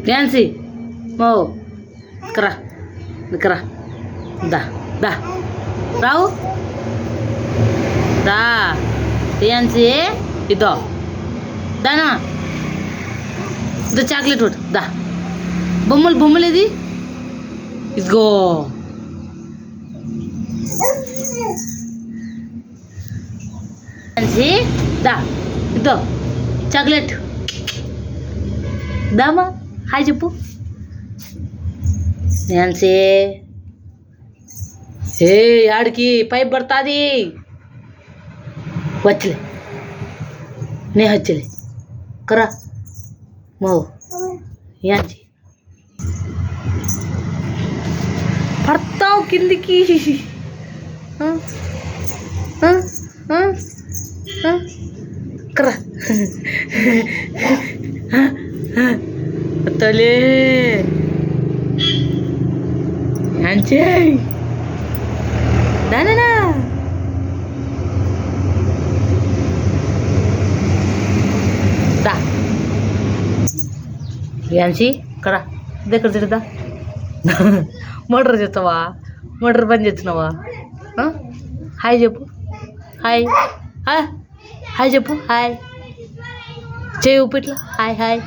డ్యాన్సీ ఓ ఇక్కరా ఇక్కరా దా దా రావు దా డ్యాన్సీ ఇదో దానా ఇదో చాక్లెట్ ఒకటి దా బొమ్మలు ఇది ఇదిగో డ్యాన్సీ దా ఇదో చాక్లెట్ దామా హాయ్ చెప్పు డ్యాన్సీ ఏ ఆడికి పైప్ పడుతుంది వచ్చలే నే వచ్చలే కరా మో యాంచి పడతావు కిందికి కరా తలే యాంచి దానా దా యాంచి కరా దగ్గర తిడదా మోటార్ చేస్తావా మోటార్ బంద్ చేస్తున్నావా హాయ్ చెప్పు హాయ్ హాయ్ చెప్పు హాయ్ చేయి ఊపిట్లా హాయ్ హాయ్